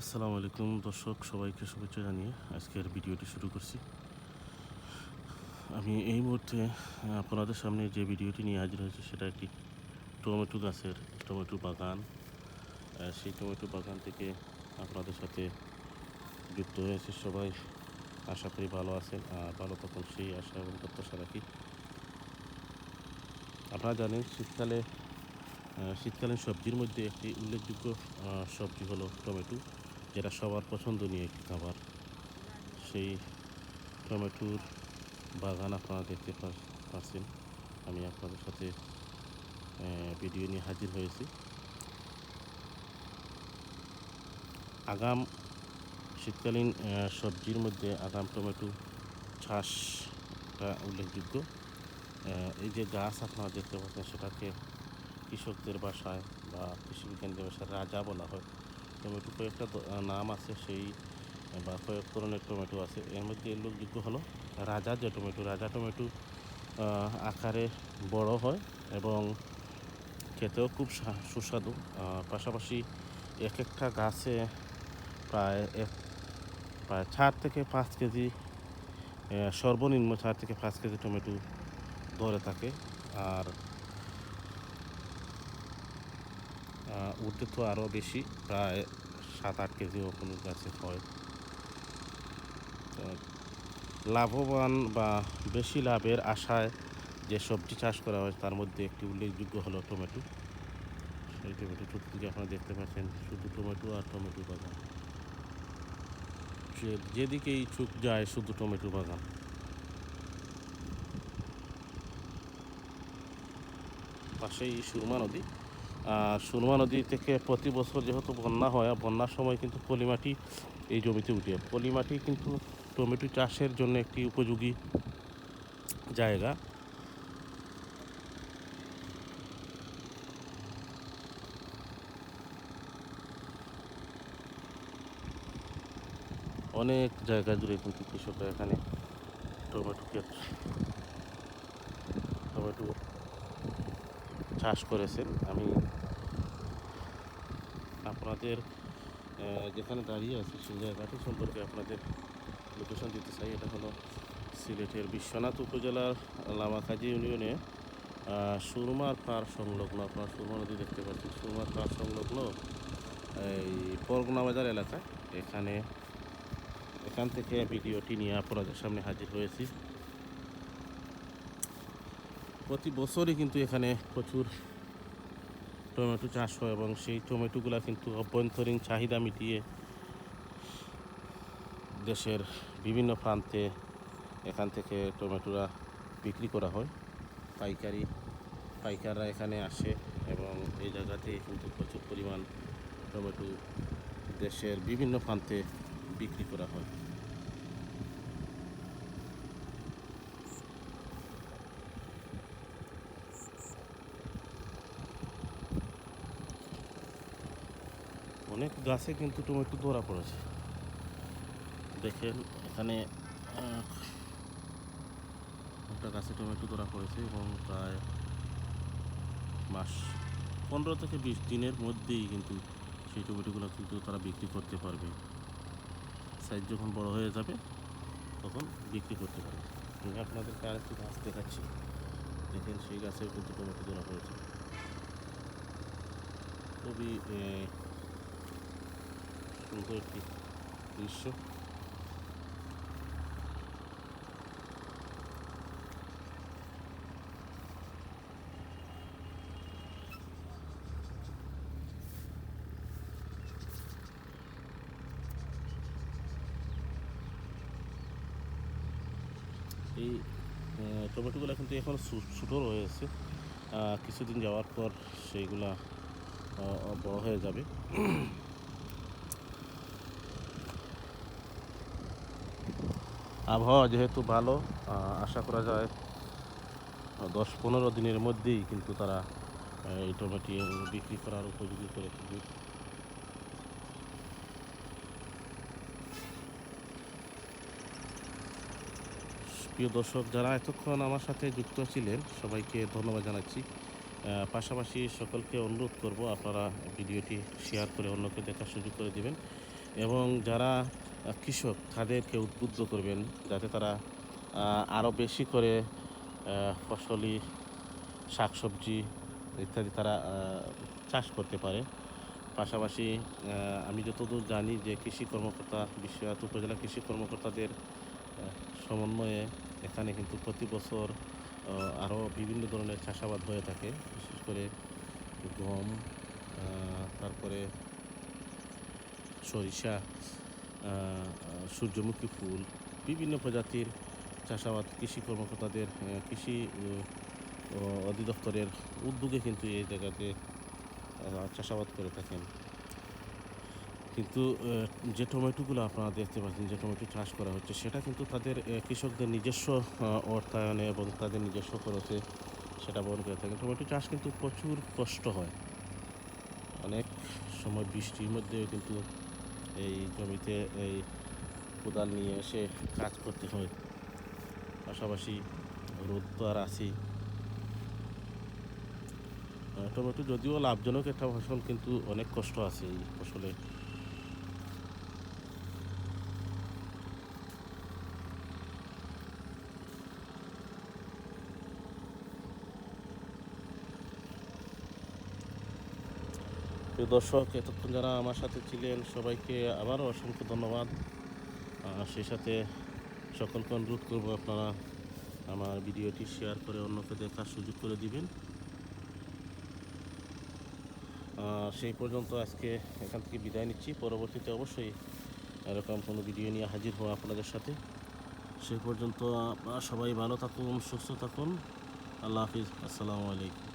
আসসালামু আলাইকুম দর্শক, সবাইকে শুভেচ্ছা জানিয়ে আজকের ভিডিওটি শুরু করছি। আমি এই মুহূর্তে আপনাদের সামনে যে ভিডিওটি নিয়ে হাজির হয়েছি সেটা একটি টমেটো গাছের টমেটো বাগান। সেই টমেটো বাগান থেকে আপনাদের সাথে যুক্ত হয়েছে। সবাই আশা করি ভালো আছেন, ভালো থাকুন সেই আশা এবং প্রত্যাশা রাখি। আপনারা জানেন শীতকালীন সবজির মধ্যে একটি উল্লেখযোগ্য সবজি হলো টমেটো, যেটা সবার পছন্দনীয় একটি খাবার। সেই টমেটোর বাগান আপনারা দেখতে পাচ্ছেন। আমি আপনাদের সাথে ভিডিও নিয়ে হাজির হয়েছি। আগাম শীতকালীন সবজির মধ্যে আগাম টমেটো চাষটা উল্লেখযোগ্য। এই যে গাছ আপনারা দেখতে পাচ্ছেন সেটাকে কৃষকদের ভাষায় বা কৃষি বিজ্ঞানীদের ভাষায় রাজা বলা হয়। টমেটো কয়েকটা নাম আছে, সেই বা কয়েক ধরনের টমেটো আছে। এর মধ্যে উল্লেখযোগ্য হলো রাজা টমেটো আকারে বড় হয় এবং খেতেও খুব সুস্বাদু। পাশাপাশি এক একটা গাছে প্রায় প্রায় 4 থেকে 5 কেজি, সর্বনিম্ন 4 থেকে 5 কেজি টমেটো ধরে থাকে। আর উঠতে তো আরও বেশি, প্রায় 7-8 কেজিও কোনো গাছে হয়। তো লাভবান বা বেশি লাভের আশায় যে সবজি চাষ করা হয় তার মধ্যে একটি উল্লেখযোগ্য হলো টমেটো। সেই টমেটো চতুর্দিকে আপনারা দেখতে পাচ্ছেন, শুধু টমেটো আর টমেটো বাগান। যেদিকেই চোখ যায় শুধু টমেটো বাগান। পাশেই সুরমা নদী। আর সুরমা নদী থেকে প্রতি বছর যেহেতু বন্যা হয়, বন্যার সময় কিন্তু পলিমাটি এই জমিতে উঠে। পলিমাটি কিন্তু টমেটো চাষের জন্য একটি উপযোগী জায়গা। অনেক জায়গা জুড়ে কিন্তু কৃষকরা এখানে টমেটো চাষ করেছেন। আমি আপনাদের যেখানে দাঁড়িয়ে আছি সেই জায়গাটি সম্পর্কে আপনাদের লোকেশন দিতে চাই। এটা হলো সিলেটের বিশ্বনাথ উপজেলার লামাকাজি ইউনিয়নে সুরমার পাড় সংলগ্ন, আপনারা সুরমা নদী দেখতে পাচ্ছেন, সুরমার পাড় সংলগ্ন এই পরগনা বাজার এলাকায়। এখান থেকে ভিডিওটি নিয়ে আপনাদের সামনে হাজির হয়েছি। প্রতি বছরই কিন্তু এখানে প্রচুর টমেটো চাষ হয় এবং সেই টমেটোগুলো কিন্তু অভ্যন্তরীণ চাহিদা মিটিয়ে দেশের বিভিন্ন প্রান্তে এখান থেকে টমেটোরা বিক্রি করা হয়। পাইকাররা এখানে আসে এবং এই জায়গাতে কিন্তু প্রচুর পরিমাণ টমেটো দেশের বিভিন্ন প্রান্তে বিক্রি করা হয়। অনেক গাছে কিন্তু টমেটো ধরা পড়েছে। দেখেন এখানে একটা গাছে টমেটো ধরা পড়েছে এবং প্রায় মাস 15 থেকে 20 দিনের মধ্যেই কিন্তু সেই টমেটোগুলো কিন্তু তারা বিক্রি করতে পারবে। সাইজ যখন বড় হয়ে যাবে তখন বিক্রি করতে পারবে। আমি আপনাদেরকে আরেকটি গাছ দেখাচ্ছি, দেখেন সেই গাছেও কিন্তু টমেটো ধরা পড়েছে। খুবই সুন্দর একটি দৃশ্য। এই টমেটোগুলো কিন্তু এখন ছোটো রয়েছে, কিছুদিন যাওয়ার পর সেইগুলা বড় হয়ে যাবে। আবহাওয়া যেহেতু ভালো, আশা করা যায় 10-15 দিনের মধ্যেই কিন্তু তারা এই টমেটো বিক্রি করার উপযোগী করে তুলবে। প্রিয় দর্শক, যারা এতক্ষণ আমার সাথে যুক্ত ছিলেন সবাইকে ধন্যবাদ জানাচ্ছি। পাশাপাশি সকলকে অনুরোধ করব আপনারা ভিডিওটি শেয়ার করে অন্যকে দেখার সুযোগ করে দেবেন এবং যারা কৃষক তাদেরকে উদ্বুদ্ধ করবেন যাতে তারা আরও বেশি করে ফসলি শাকসবজি ইত্যাদি তারা চাষ করতে পারে। পাশাপাশি আমি যতদূর জানি যে কৃষি কর্মকর্তা বিশ্বনাথ উপজেলা কৃষি কর্মকর্তাদের সমন্বয়ে এখানে কিন্তু প্রতি বছর আরও বিভিন্ন ধরনের চাষাবাদ হয়ে থাকে। বিশেষ করে গম, তারপরে সরিষা, সূর্যমুখী ফুল, বিভিন্ন প্রজাতির চাষাবাদ কৃষি কর্মকর্তাদের কৃষি অধিদপ্তরের উদ্যোগে কিন্তু এই জায়গাতে চাষাবাদ করে থাকেন। কিন্তু যে টমেটোগুলো আপনারা দেখতে পাচ্ছেন যে টমেটো চাষ করা হচ্ছে সেটা কিন্তু তাদের কৃষকদের নিজস্ব অর্থায়নে এবং তাদের নিজস্ব খরচে সেটা বহন করে থাকেন। টমেটো চাষ কিন্তু প্রচুর কষ্ট হয়। অনেক সময় বৃষ্টির মধ্যেও কিন্তু এই জমিতে এই কোদাল নিয়ে এসে কাজ করতে হয়। পাশাপাশি রোদ তো আর আছেই। টমেটো যদিও লাভজনক একটা ফসল কিন্তু অনেক কষ্ট আছে এই ফসলে। প্রিয় দর্শক, এতক্ষণ যারা আমার সাথে ছিলেন সবাইকে আবারও অসংখ্য ধন্যবাদ। সেই সাথে সকলকে অনুরোধ করবো আপনারা আমার ভিডিওটি শেয়ার করে অন্যকে দেখার সুযোগ করে দিবেন। সেই পর্যন্ত আজকে এখান থেকে বিদায় নিচ্ছি। পরবর্তীতে অবশ্যই এরকম কোনো ভিডিও নিয়ে হাজির হবো আপনাদের সাথে। সেই পর্যন্ত আপনারা সবাই ভালো থাকুন, সুস্থ থাকুন। আল্লাহ হাফিজ। আসসালামু আলাইকুম।